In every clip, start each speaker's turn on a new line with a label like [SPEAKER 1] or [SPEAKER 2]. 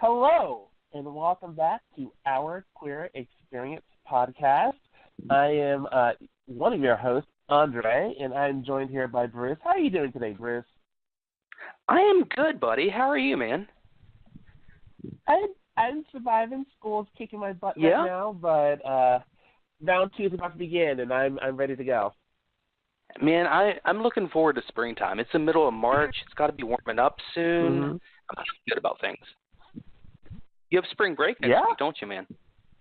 [SPEAKER 1] Hello, and welcome back to our Queer Experience podcast. I am one of your hosts, Andre, and I'm joined here by Bruce. How are you doing today, Bruce?
[SPEAKER 2] I am good, buddy. How are you, man?
[SPEAKER 1] I'm surviving. School's kicking my butt right now, but round 2 is about to begin, and I'm ready to go.
[SPEAKER 2] Man, I'm looking forward to springtime. It's the middle of March. It's got to be warming up soon.
[SPEAKER 1] Mm-hmm.
[SPEAKER 2] I'm feeling good about things. You have spring break next week, don't you, man?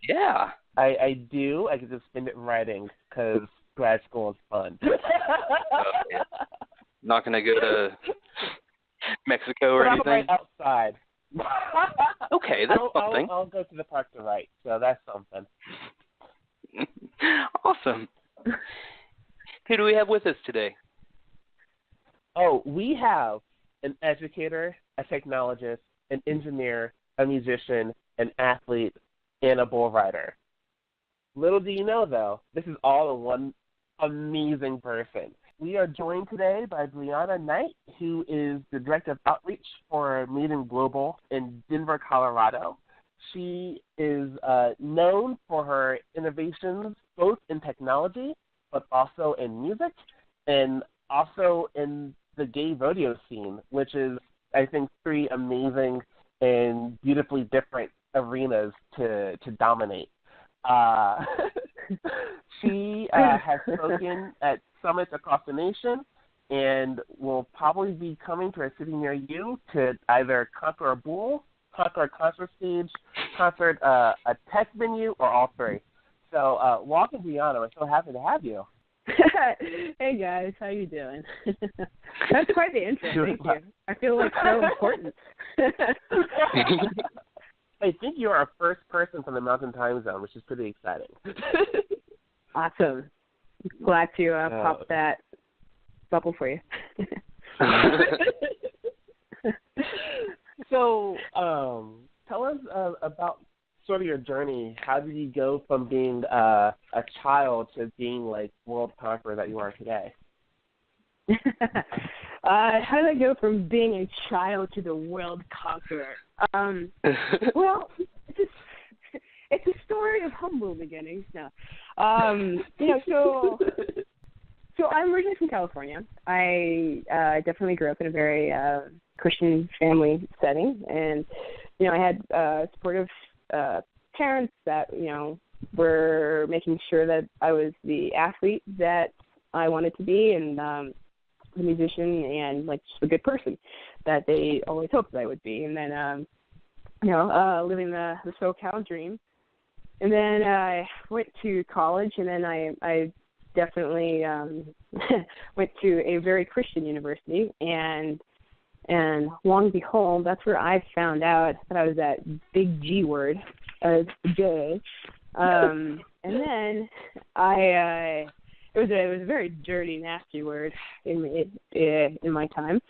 [SPEAKER 2] Yeah.
[SPEAKER 1] I do. I can just spend it writing because grad school is fun.
[SPEAKER 2] Yeah. Not going to go to Mexico or anything?
[SPEAKER 1] I'll write outside.
[SPEAKER 2] Okay, that's something.
[SPEAKER 1] I'll go to the park to write, so that's something.
[SPEAKER 2] Awesome. Who do we have with us today?
[SPEAKER 1] Oh, we have an educator, a technologist, an engineer, a musician, an athlete, and a bull rider. Little do you know, though, this is all in one amazing person. We are joined today by Breana Knight, who is the Director of Outreach for Maiden Global in Denver, Colorado. She is known for her innovations both in technology but also in music and also in the gay rodeo scene, which is, I think, 3 amazing and beautifully different arenas to dominate. She has spoken at summits across the nation and will probably be coming to a city near you to either conquer a bull, conquer a concert stage, conquer a tech venue, or all 3. So welcome, Breana. We're so happy to have you.
[SPEAKER 3] Hey, guys. How you doing? That's quite the intro. Thank you. I feel like so important.
[SPEAKER 1] I think you are our first person from the Mountain Time Zone, which is pretty exciting.
[SPEAKER 3] Awesome. Glad to pop that bubble for you.
[SPEAKER 1] So, tell us about sort of your journey. How did you go from being a child to being like world conqueror that you are today?
[SPEAKER 3] How did I go from being a child to the world conqueror? Well, it's a story of humble beginnings. No, so I'm originally from California. I definitely grew up in a very Christian family setting, and I had supportive parents that were making sure that I was the athlete that I wanted to be, and the musician, and like just a good person that they always hoped that I would be. And then living the SoCal dream. And then I went to college, and then I definitely went to a very Christian university, and lo and behold, that's where I found out that I was that big G word, gay. And then it was a very dirty, nasty word in my time,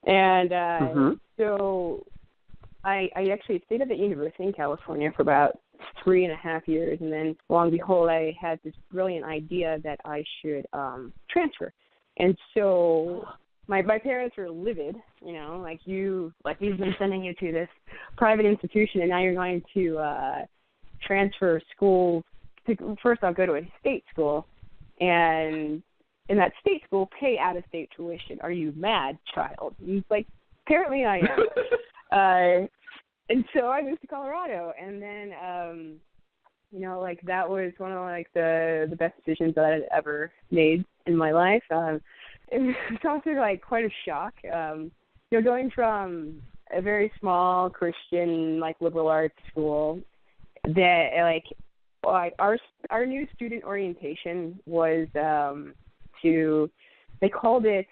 [SPEAKER 3] and so I actually stayed at the university in California for about 3.5 years, and then lo and behold, I had this brilliant idea that I should transfer. And so my parents were livid, we've been sending you to this private institution, and now you're going to transfer schools. First, I'll go to a state school, and in that state school, pay out-of-state tuition. Are you mad, child? And he's like, apparently I am. And so I moved to Colorado, and then, that was one of, the best decisions that I'd ever made in my life. It was also, quite a shock, going from a very small Christian, liberal arts school that, our new student orientation was they called it,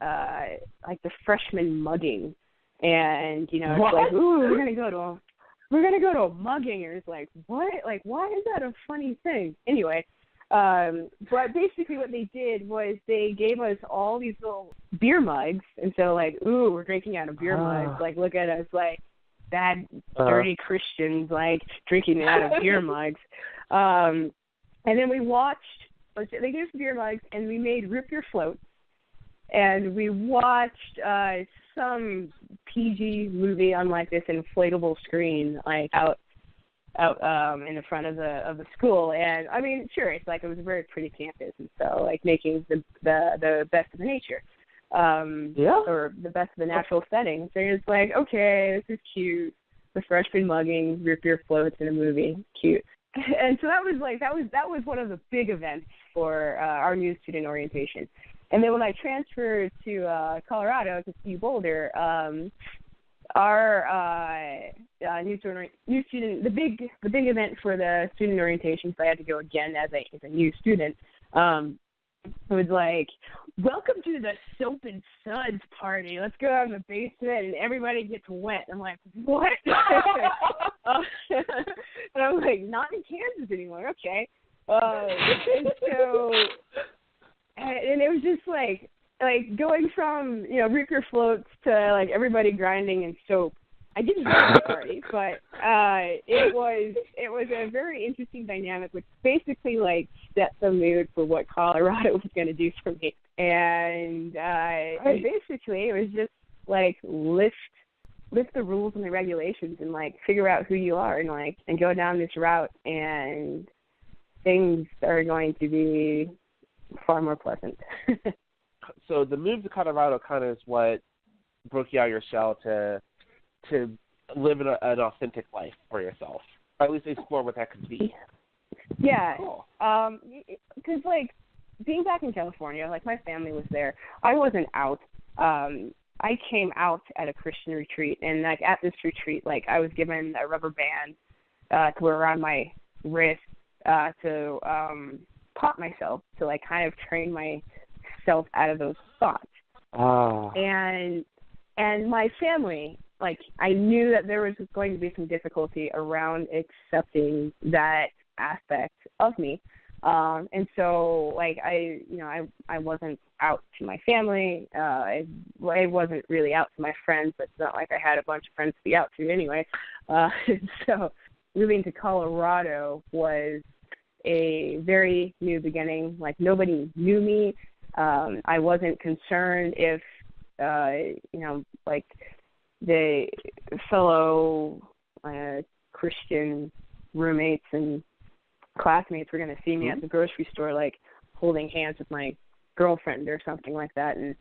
[SPEAKER 3] the freshman mugging. And it's like, ooh, we're gonna go to a mugging, and it's like, what? Why is that a funny thing? Anyway, but basically what they did was they gave us all these little beer mugs, and so ooh, we're drinking out of beer mugs. Look at us, bad, dirty Christians, drinking out of beer mugs. And then we watched. They gave us beer mugs, and we made root beer floats. And we watched some PG movie on like this inflatable screen, like out in the front of the school. And I mean, sure, it's like it was a very pretty campus, and so like making the best of the nature, or the best of the natural setting. So it's like, okay, this is cute. The freshman mugging root beer floats in a movie, cute. And so that was one of the big events for our new student orientation. And then when I transferred to Colorado to CU Boulder, our new student, the big event for the student orientation, so I had to go again as a new student. It was like, welcome to the Soap and Suds party. Let's go out in the basement and everybody gets wet. I'm like, what? And I'm like, not in Kansas anymore. Okay. And so, and it was just like going from, root beer floats to like everybody grinding in soap. I didn't go to the party, but it was a very interesting dynamic, which basically like set the mood for what Colorado was going to do for me. And basically, it was just like lift the rules and the regulations, and like figure out who you are, and go down this route, and things are going to be far more pleasant.
[SPEAKER 1] So the move to Colorado kind of is what broke you out of your shell to live an authentic life for yourself, or at least explore what that could be.
[SPEAKER 3] Yeah,
[SPEAKER 1] cool.
[SPEAKER 3] Because like being back in California, like my family was there. I wasn't out. I came out at a Christian retreat, and like at this retreat, like I was given a rubber band to wear around my wrist to pop myself, to like kind of train myself out of those thoughts.
[SPEAKER 1] Oh.
[SPEAKER 3] And my family, like, I knew that there was going to be some difficulty around accepting that aspect of me. And so, like, I wasn't out to my family. I wasn't really out to my friends, but it's not like I had a bunch of friends to be out to anyway. So moving to Colorado was a very new beginning. Like, nobody knew me. I wasn't concerned if, like, the fellow Christian roommates and classmates were going to see me at the grocery store, like, holding hands with my girlfriend or something like that, and,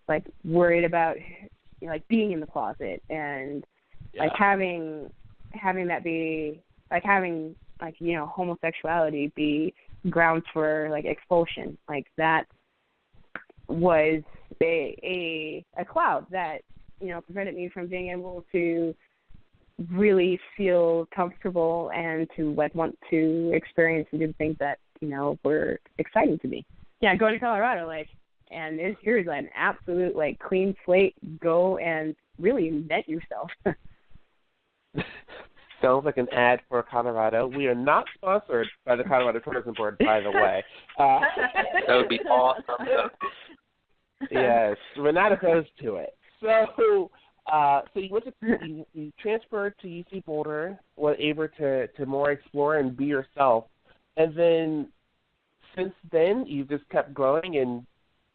[SPEAKER 3] like, worried about, like, being in the closet and, like, having that be, like, having, like, homosexuality be grounds for, like, expulsion. Like, that was a cloud that, prevented me from being able to really feel comfortable and to like want to experience and do the things that, were exciting to me. Yeah, go to Colorado, like, and here's an absolute, like, clean slate. Go and really invent yourself.
[SPEAKER 1] Sounds like an ad for Colorado. We are not sponsored by the Colorado Tourism Board, by the way.
[SPEAKER 2] That would be awesome.
[SPEAKER 1] Yes, we're not opposed to it. So you transferred to UC Boulder, were able to more explore and be yourself, and then since then you've just kept growing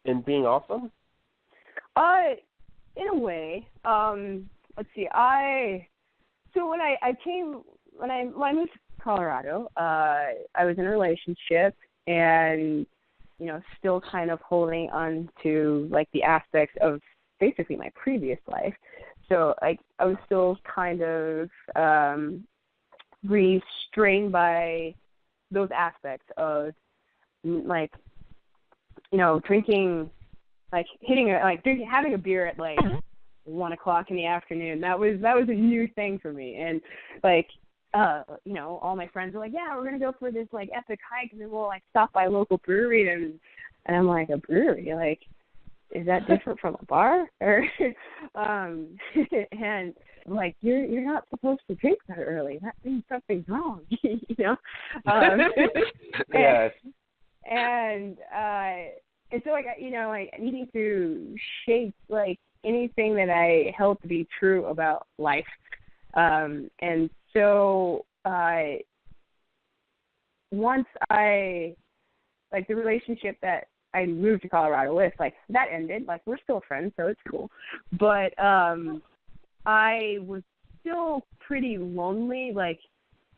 [SPEAKER 1] and being awesome.
[SPEAKER 3] In a way, let's see. So when I moved to Colorado, I was in a relationship and, still kind of holding on to, like, the aspects of basically my previous life. So, like, I was still kind of restrained by those aspects of, like, drinking, like, having a beer at, like, 1 o'clock in the afternoon. That was a new thing for me. And, like, all my friends were like, yeah, we're going to go for this, like, epic hike, and then we'll, like, stop by a local brewery. And I'm like, a brewery? Like, is that different from a bar? Or, and, like, you're not supposed to drink that early. That means something's wrong,
[SPEAKER 1] Yes.
[SPEAKER 3] And so, like, like, needing to shape, like, anything that I held to be true about life. And so once I, like, the relationship that I moved to Colorado with, like, that ended. Like, we're still friends, so it's cool. But I was still pretty lonely. Like,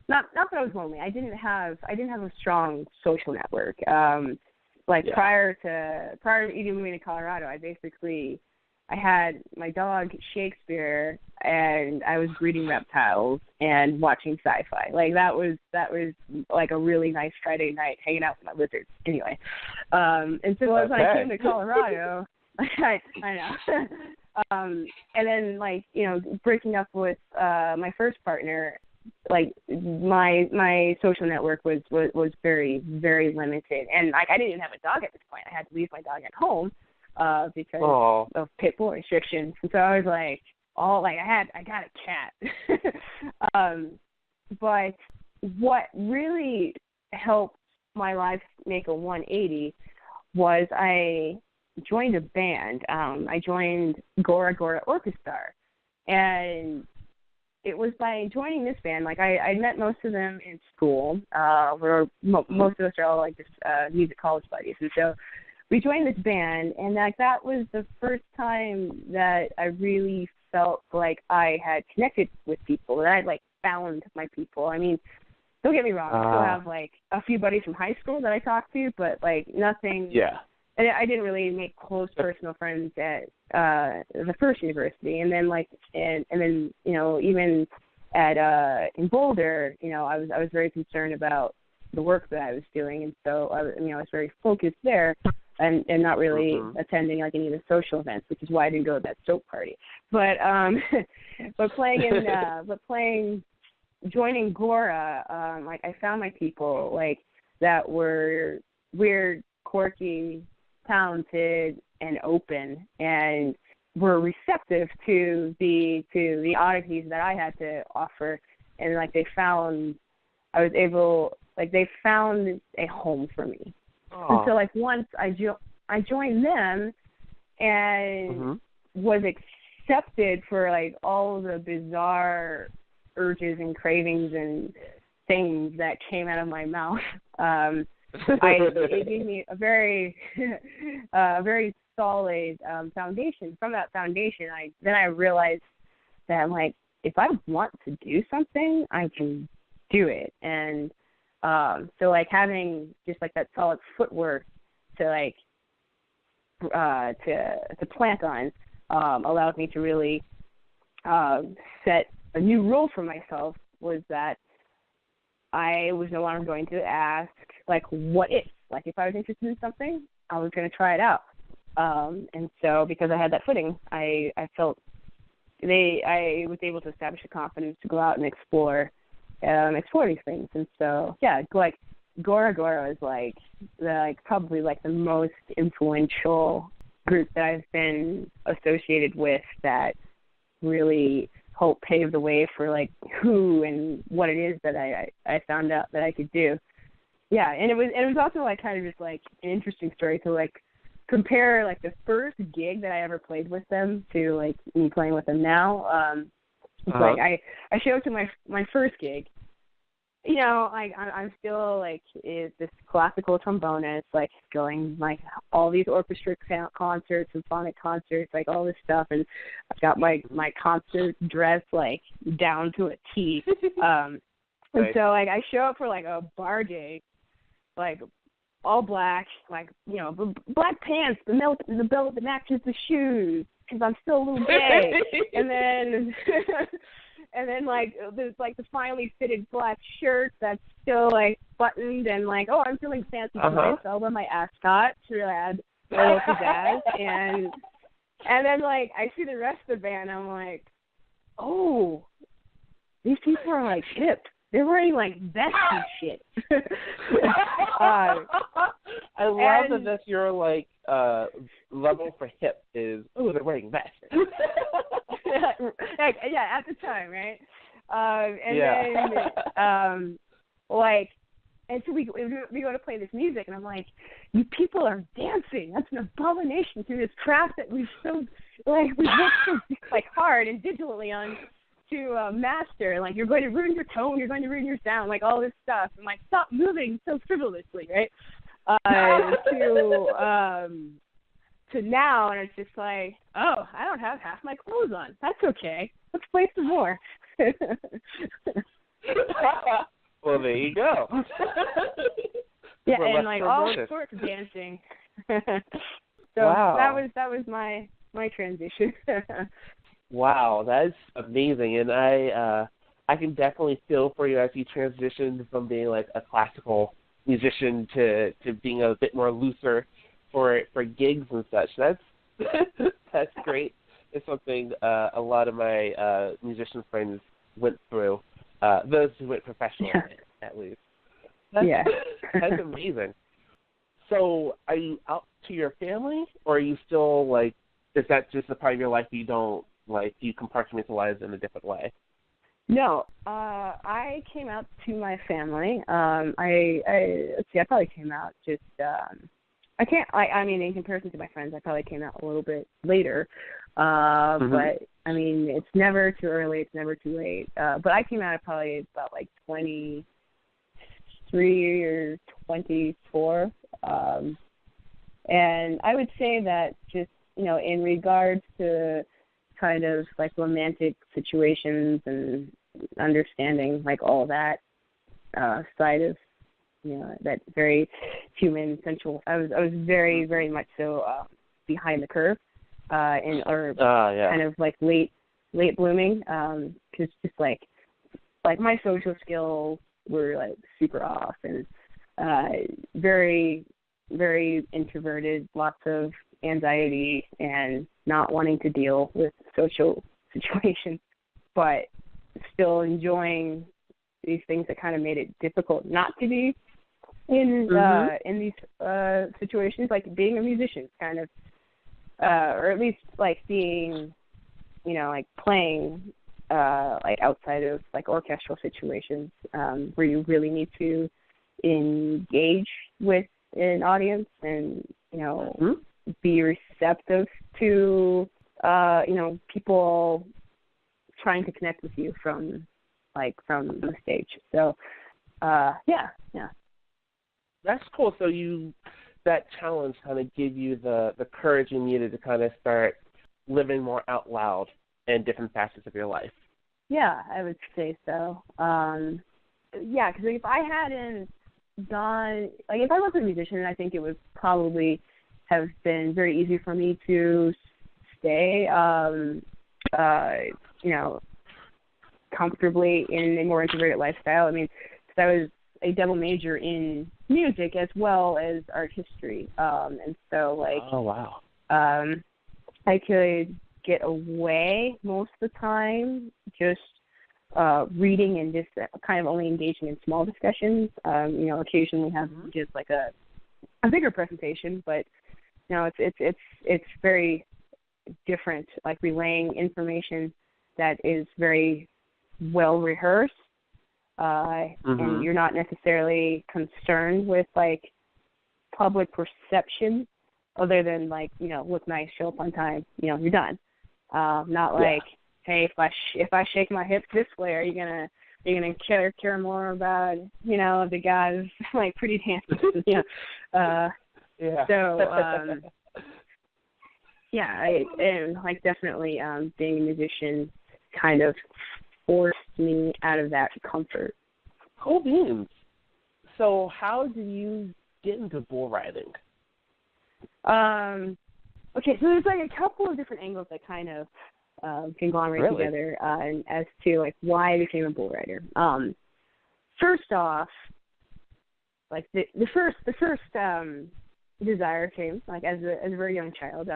[SPEAKER 3] not that I was lonely. I didn't have a strong social network. Prior to even moving to Colorado, I had my dog Shakespeare, and I was breeding reptiles and watching sci-fi. Like, that was like a really nice Friday night hanging out with my lizards. Anyway, and so when I came to Colorado, I know. And then, like, you know, breaking up with my first partner, like, my social network was very, very limited, and like, I didn't even have a dog at this point. I had to leave my dog at home because of pit bull restrictions. And so I was like, I got a cat. But what really helped my life make a 180 was I joined a band. I joined Gora Gora Orchestra, and it was by joining this band. Like, I met most of them in school. Most of us are all like just music college buddies, and so we joined this band, and like, that was the first time that I really felt like I had connected with people, that I'd like found my people. I mean, don't get me wrong, I still have like a few buddies from high school that I talk to, but like nothing. Yeah. And I didn't really make close personal friends at the first university, and then and then, you know, even at in Boulder, you know, I was very concerned about the work that I was doing, and so I was very focused there. And not really attending like any of the social events, which is why I didn't go to that soap party. But joining Gora, like, I found my people, like, that were weird, quirky, talented, and open, and were receptive to the oddities that I had to offer, and like, they found a home for me. And so, like, once I joined them and was accepted for, like, all the bizarre urges and cravings and things that came out of my mouth, it gave me a very, very solid foundation. From that foundation, I realized that I'm like, if I want to do something, I can do it. And so, like, having just like that solid footwork to like to plant on allowed me to really set a new rule for myself, was that I was no longer going to ask, like, what if? Like, if I was interested in something, I was going to try it out. And so, because I had that footing, I felt I was able to establish a confidence to go out and explore these things. And so, yeah, like, Gora Gora is probably the most influential group that I've been associated with, that really helped pave the way for like who and what it is that I found out that I could do. Yeah, and it was also like kind of just like an interesting story to like compare like the first gig that I ever played with them to like me playing with them now. It's like I showed up to my first gig. You know, like I'm still like this classical trombonist, like going like all these orchestra concerts, symphonic concerts, like all this stuff, and I've got my concert dress like down to a T. And so like I show up for like a bar gig, like all black, like, you know, black pants, the belt that matches the shoes, because I'm still a little gay, and then. And then, like, there's, like, the finely fitted black shirt that's still, like, buttoned and, like, oh, I'm feeling fancy today, so I'll wear my ascot to really add a little pizzazz. And then, like, I see the rest of the band, and I'm like, oh, these people are, like, hip. They're wearing, like, vests and shit.
[SPEAKER 1] I love that that's your, like, level for hip is, oh, they're wearing vests.
[SPEAKER 3] Yeah, at the time, right? Then, like, and so we go to play this music, and I'm like, you people are dancing. That's an abomination to this craft that we've worked so like hard and digitally on to master. Like, you're going to ruin your tone, you're going to ruin your sound, like all this stuff. And like, stop moving so frivolously, right? to now, and it's just like, oh, I don't have half my clothes on. That's okay. Let's play some more.
[SPEAKER 1] Well, there you go.
[SPEAKER 3] Yeah,
[SPEAKER 1] We're
[SPEAKER 3] and
[SPEAKER 1] left
[SPEAKER 3] like
[SPEAKER 1] for
[SPEAKER 3] all
[SPEAKER 1] bonus.
[SPEAKER 3] sorts of dancing. So
[SPEAKER 1] Wow.
[SPEAKER 3] that was my transition.
[SPEAKER 1] Wow, that's amazing, and I can definitely feel for you as you transitioned from being like a classical musician to being a bit more looser for gigs and such. That's that's great. It's something a lot of my musician friends went through. Those who went professional at least. That's amazing. So, are you out to your family, or are you still like? Is that just a part of your life you don't like? You compartmentalize in a different way?
[SPEAKER 3] No, I came out to my family. Let's see, I probably came out just. I mean, in comparison to my friends, I probably came out a little bit later. But I mean, it's never too early. It's never too late. But I came out at probably about like 23 or 24. And I would say that just, in regards to kind of like romantic situations and understanding like all that side of, that very human sensual, I was very, very much so behind the curve kind of like late blooming, because just like my social skills were like super off and very, very introverted, lots of anxiety and not wanting to deal with social situations, but still enjoying these things that kind of made it difficult not to be in these situations, like being a musician, kind of, or at least like being, like playing like outside of like orchestral situations, where you really need to engage with an audience and be receptive to people trying to connect with you from the stage. So yeah.
[SPEAKER 1] That's cool. So that challenge kind of gave you the courage you needed to kind of start living more out loud in different facets of your life.
[SPEAKER 3] Yeah, I would say so. Yeah, because if I hadn't gone, like if I wasn't a musician, I think it would probably have been very easy for me to stay, comfortably in a more introverted lifestyle. I mean, because I was a double major in music as well as art history, and so like,
[SPEAKER 1] oh wow,
[SPEAKER 3] I could get away most of the time just reading and just kind of only engaging in small discussions. Occasionally have just like a bigger presentation, but it's very different, like relaying information that is very well rehearsed, and you're not necessarily concerned with like public perception, other than like look nice, show up on time, you're done. Not like, hey, if I shake my hips this way, are you gonna care more about the guys like pretty dances? So I definitely being a musician kind of forced me out of that comfort.
[SPEAKER 1] Cool beans. So how do you get into bull riding?
[SPEAKER 3] Okay, so there's like a couple of different angles that kind of conglomerate together as to like why I became a bull rider. First off, like the first desire came like as a very young child.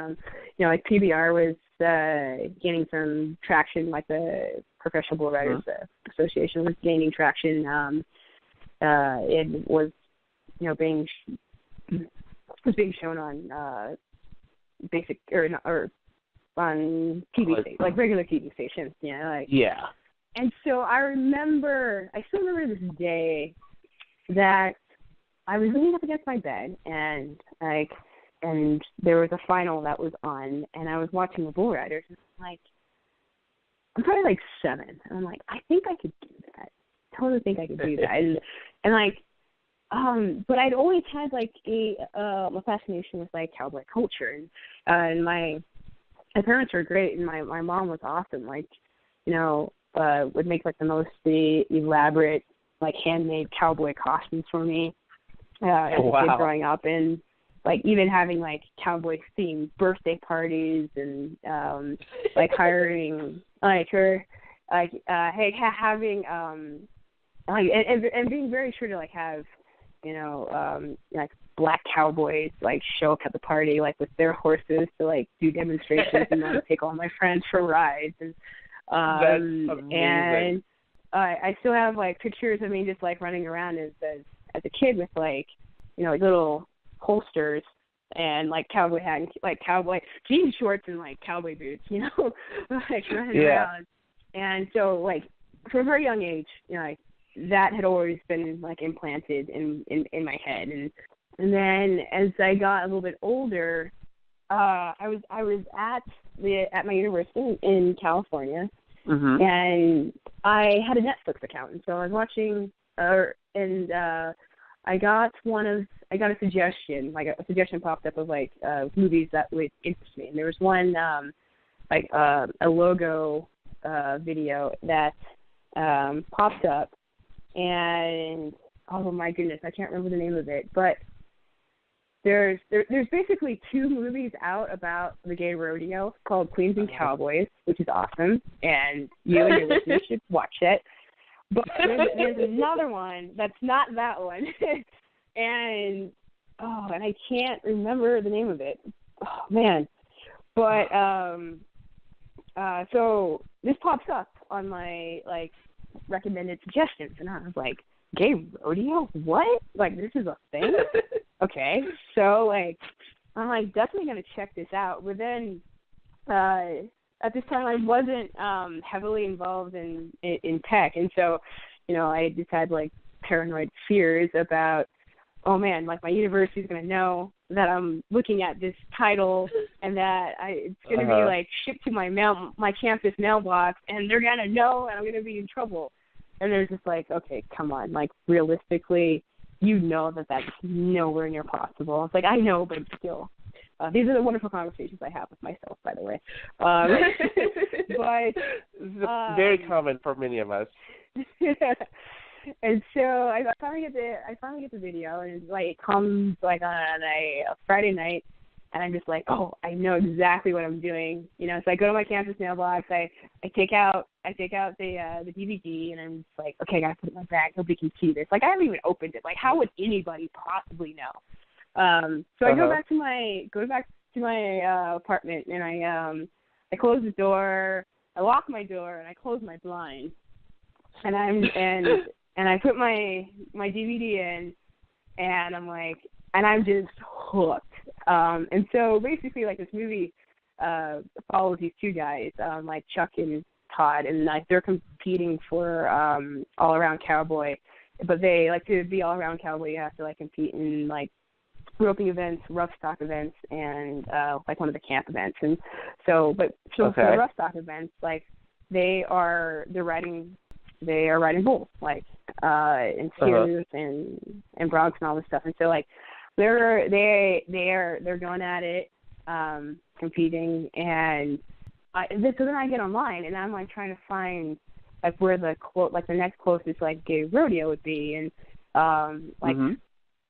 [SPEAKER 3] Like PBR was gaining some traction, like the Professional Bull Riders Association was gaining traction. It was being shown on basic or on TV stations, like regular TV stations, And so I still remember this day that I was leaning up against my bed and there was a final that was on, and I was watching the bull riders, and I'm probably like 7, and I'm like, I think I could do that. I totally think I could do that, and like but I'd always had like a fascination with like cowboy culture, and my parents were great, and my mom was awesome. Like, would make like the elaborate like handmade cowboy costumes for me as a kid growing up, and like even having like cowboy themed birthday parties, and like hiring like her like having like and being very sure to like have like black cowboys like show up at the party like with their horses to like do demonstrations and like take all my friends for rides, and
[SPEAKER 1] that's amazing.
[SPEAKER 3] And I still have like pictures of me just like running around as a kid with like like little holsters and like cowboy hat and like cowboy jean shorts and like cowboy boots, like running around. And so like from a very young age, like that had always been like implanted in my head. And then as I got a little bit older, I was at my university in California, and I had a Netflix account, and so I was watching, I got a suggestion, like a suggestion popped up of like movies that would interest me, and there was one like a logo video that popped up, and oh my goodness, I can't remember the name of it, but there's basically two movies out about the gay rodeo called Queens and Cowboys, which is awesome, and you and your listeners should watch it. But there's another one that's not that one, and I can't remember the name of it. Oh man! But so this pops up on my like recommended suggestions, and I was like, gay rodeo? What? Like, this is a thing? Okay, so like I'm like definitely gonna check this out. But then at this time I wasn't heavily involved in tech, and so I just had like paranoid fears about, oh man, like my university's gonna know that I'm looking at this title, and that it's gonna be like shipped to my campus mailbox, and they're gonna know, and I'm gonna be in trouble. And they're just like, okay, come on, like realistically, that's nowhere near possible. I was like, I know, but still. These are the wonderful conversations I have with myself, by the way. But
[SPEAKER 1] very common for many of us.
[SPEAKER 3] And so I finally get the video, and it comes like on a Friday night, and I'm just like, oh, I know exactly what I'm doing. So I go to my campus mailbox, I take out the DVD, and I'm just like, okay, I gotta put it in my bag. Nobody can see this. Like, I haven't even opened it. Like, how would anybody possibly know? So I go back to my apartment, and I close the door, I lock my door, and I close my blind, and I put my DVD in, and I'm just hooked. And so basically, like, this movie follows these two guys, like Chuck and Todd, and like they're competing for all around cowboy. But they like to be all around cowboy. You have to like compete in like roping events, rough stock events, and like one of the camp events. And so, for the rough stock events, like they are riding bulls, like and steers and broncs and all this stuff. And so like they're going at it, competing, and so then I get online, and I'm like trying to find like where the next closest like gay rodeo would be, and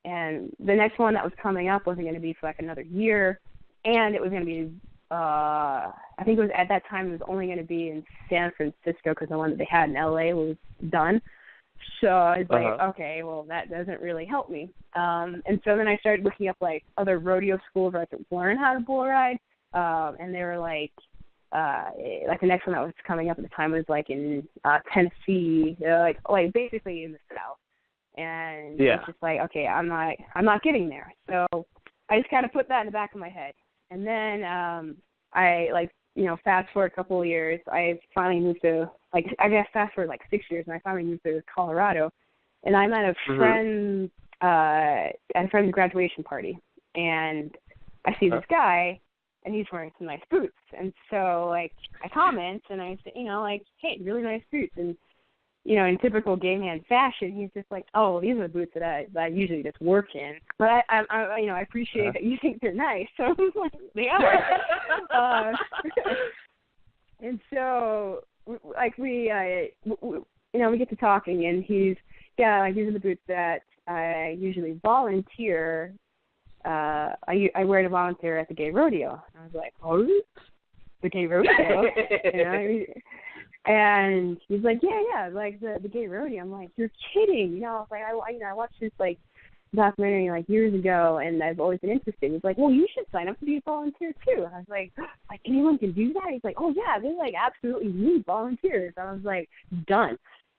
[SPEAKER 3] and the next one that was coming up wasn't going to be for like another year, and it was going to be I think it was at that time it was only going to be in San Francisco because the one that they had in LA was done. So I was like, okay, well that doesn't really help me. And so then I started looking up like other rodeo schools where I could learn how to bull ride, and they were like the next one that was coming up at the time was like in Tennessee, like basically in the South. And it's just like, okay, I'm not getting there. So I just kind of put that in the back of my head. And then I fast forward a couple of years, I finally moved to fast forward like 6 years, and I finally moved to Colorado. And I'm at a friend's graduation party, and I see this guy, and he's wearing some nice boots. And so like I comment, and I say, hey, really nice boots. And in typical gay man fashion, he's just like, oh, these are the boots that I usually just work in. But I appreciate that you think they're nice. So I'm like, they are. And so, like, we get to talking, and he's, like, these are the boots that I usually volunteer. I wear to volunteer at the gay rodeo. And I was like, oh, the gay rodeo? And he's like, yeah, like the gay rodeo. I'm like, you're kidding. I was like, I watched this, like, documentary, like, years ago, and I've always been interested. He's like, well, you should sign up to be a volunteer, too. And I was like, anyone can do that? He's like, oh, yeah, they, like, absolutely need volunteers. I was like, done.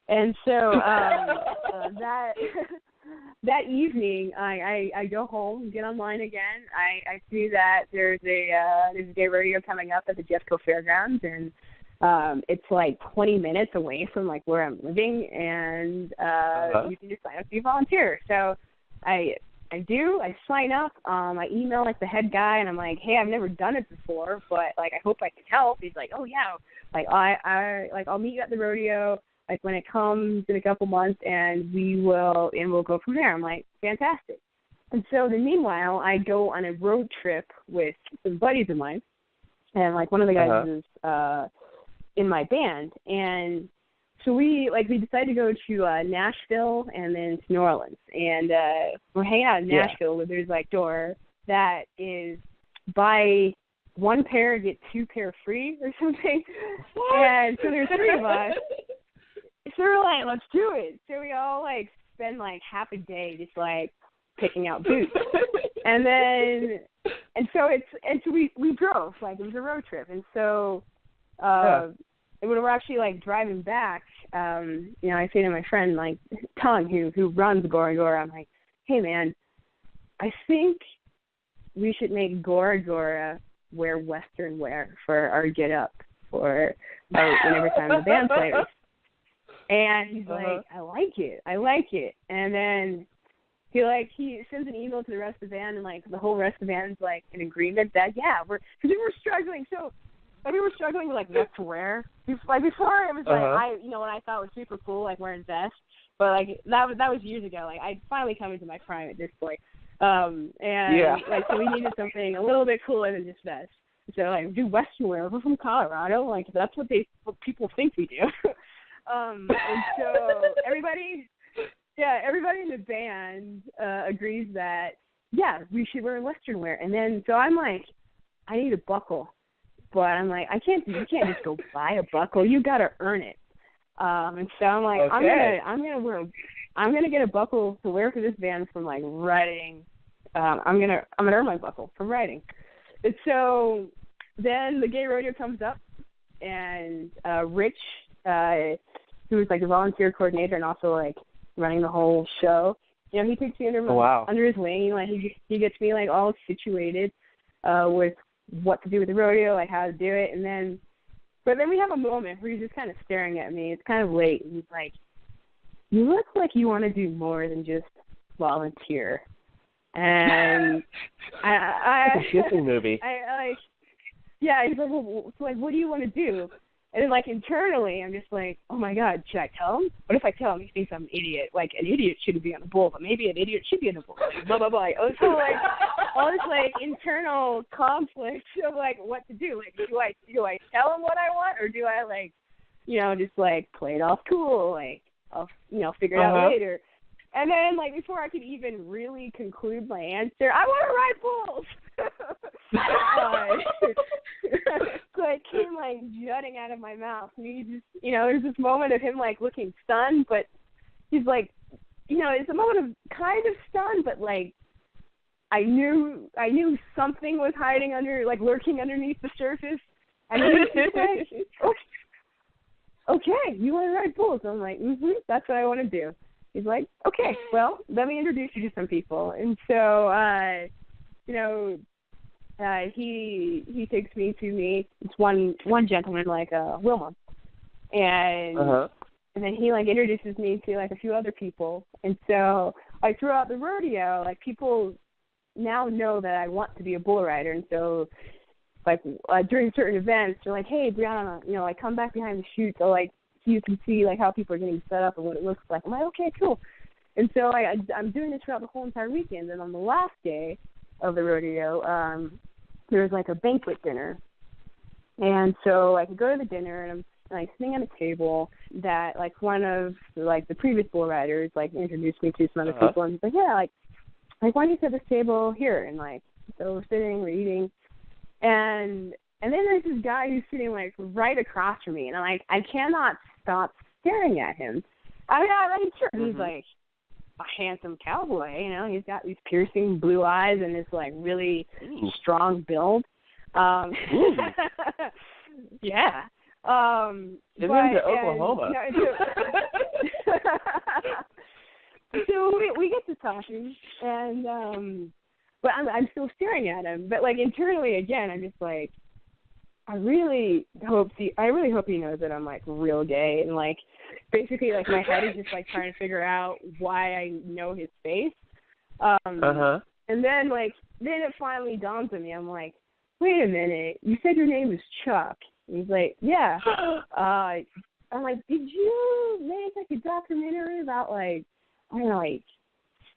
[SPEAKER 3] And so that evening, I go home, get online again. I see that there's a gay rodeo coming up at the Jeffco Fairgrounds, and it's like 20 minutes away from, like, where I'm living, and you can just sign up to be a volunteer. So I sign up. I email, like, the head guy, and I'm like, hey, I've never done it before, but, like, I hope I can help. He's like, oh yeah, like, I'll meet you at the rodeo, like, when it comes in a couple months, and we'll go from there. I'm like, fantastic. And so then meanwhile, I go on a road trip with some buddies of mine, and, like, one of the guys is in my band, and so we decided to go to Nashville and then to New Orleans, and we're hanging out in Nashville where there's, like, door that is buy one pair get two pair free or something. What? And so there's three of us. So we're like, let's do it. So we all, like, spend, like, half a day just, like, picking out boots. and so we drove, like, it was a road trip. And so when we're actually, like, driving back, I say to my friend, like, Tong, who runs Gora Gora, I'm like, hey, man, I think we should make Gora Gora wear Western wear for our get up for whenever time the band plays. And he's like, I like it. And then he sends an email to the rest of the band, and, like, the whole rest of the band's, like, in agreement that, because we were struggling. So, like, we were struggling with, like, what to wear. Like, before it was, like, what I thought was super cool, like, wearing vests. But, like, that was years ago. Like, I'd finally come into my prime at this point. Like, so we needed something a little bit cooler than just vests. So, like, do Western wear. We're from Colorado. Like, that's what people think we do. And so everybody in the band agrees that, we should wear Western wear. And then, so I'm like, I need a buckle. But I'm like, you can't just go buy a buckle. You got to earn it. And so I'm like, okay. I'm gonna get a buckle to wear for this band from, like, writing. I'm gonna earn my buckle from writing. And so then the gay rodeo comes up, and Rich, who was, like, the volunteer coordinator and also, like, running the whole show, he takes me under his wing. Like, he gets me, like, all situated with what to do with the rodeo, like, how to do it, but then we have a moment where he's just kind of staring at me. It's kind of late, and he's like, you look like you want to do more than just volunteer. And
[SPEAKER 1] it's a Disney movie.
[SPEAKER 3] He's like, well, so, like, what do you want to do? And then, like, internally, I'm just like, oh, my God, should I tell him? What if I tell him he thinks I'm an idiot? Like, an idiot shouldn't be on the bull, but maybe an idiot should be on the bull. Like, blah, blah, blah. So, like, all this, like, internal conflict of, like, what to do. Like, do I tell him what I want, or do I, like, just, like, play it off cool? Like, I'll, figure it out later. And then, like, before I could even really conclude my answer, I want to ride bulls. So it came, like, jutting out of my mouth. And he just, there's this moment of him, like, looking stunned, but he's like, it's a moment of kind of stunned, but, like, I knew something was hiding lurking underneath the surface. And he was just like, okay, you want to ride bulls? I'm like, that's what I want to do. He's like, okay, well, let me introduce you to some people. And so, he takes me to meet one gentleman, like, Wilma. And then he, like, introduces me to, like, a few other people. And so, like, throughout the rodeo, like, people now know that I want to be a bull rider. And so, like, during certain events, they're like, hey, Breana, like, come back behind the chute. So, like, you can see like how people are getting set up and what it looks like. I'm like, okay, cool. And so I'm doing this throughout the whole entire weekend. And on the last day of the rodeo, there was like a banquet dinner. And so I could go to the dinner, and I'm like sitting at a table that like one of like the previous bull riders like introduced me to some other people, and he's like, yeah, like why don't you set this table here? And like, so we're sitting, we're eating, and then there's this guy who's sitting like right across from me, and I'm like, I cannot stop staring at him. I mean, sure, he's like a handsome cowboy, you know, he's got these piercing blue eyes and this like really strong build. Yeah.
[SPEAKER 1] It's in Oklahoma.
[SPEAKER 3] So we get to talking, and but I'm still staring at him. But like internally, again, I'm just like, I really hope he knows that I'm like real gay, and like basically like my head is just like trying to figure out why I know his face. And then it finally dawns on me. I'm like, wait a minute, you said your name is Chuck. And he's like, yeah. I'm like, did you make like a documentary about like, I don't know, like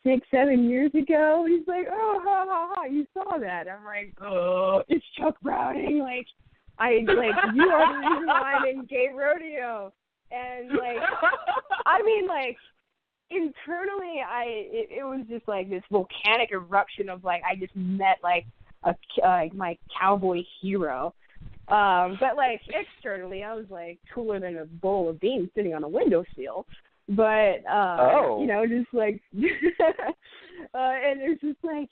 [SPEAKER 3] 6-7 years ago? And he's like, oh, ha, ha, ha, you saw that. I'm like, oh, it's Chuck Browning. Like, you are the reason why I'm in gay rodeo. And like, I mean, like, internally, it was just like this volcanic eruption of like, I just met like my cowboy hero. But like externally, I was like cooler than a bowl of beans sitting on a windowsill. But you know, just like, and it's just like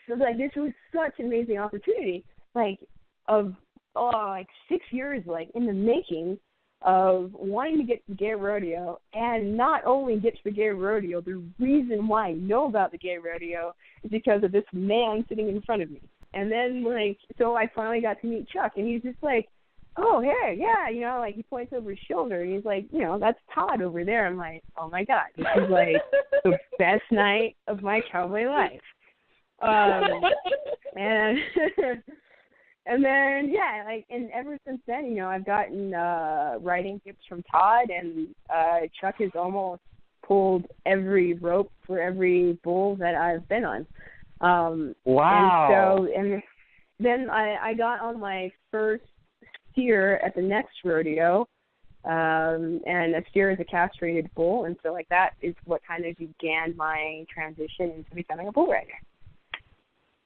[SPEAKER 3] this was such an amazing opportunity, like of like 6 years like in the making of wanting to get to the gay rodeo, and not only get to the gay rodeo, the reason why I know about the gay rodeo is because of this man sitting in front of me. And then, like, so I finally got to meet Chuck, and he's just like, oh, hey, yeah, you know, like, he points over his shoulder, and he's like, you know, that's Todd over there. I'm like, oh, my God, this is, like, the best night of my cowboy life. And and then, yeah, like, and ever since then, you know, I've gotten writing tips from Todd, and Chuck has almost pulled every rope for every bull that I've been on.
[SPEAKER 1] Wow.
[SPEAKER 3] And then I got on my first steer at the next rodeo, and a steer is a castrated bull, and so like that is what kind of began my transition into becoming a bull rider.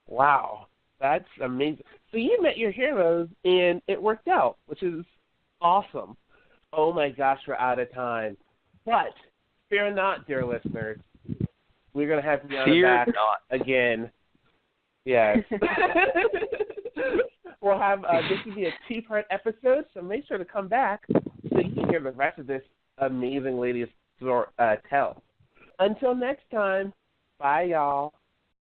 [SPEAKER 1] Wow, that's amazing. So you met your heroes, and it worked out, which is awesome. Oh my gosh, we're out of time. But fear not, dear listeners. We're going to have you on the back again. Yes. We'll have, this will be a 2-part episode, so make sure to come back so you can hear the rest of this amazing lady's tell. Until next time, bye, y'all.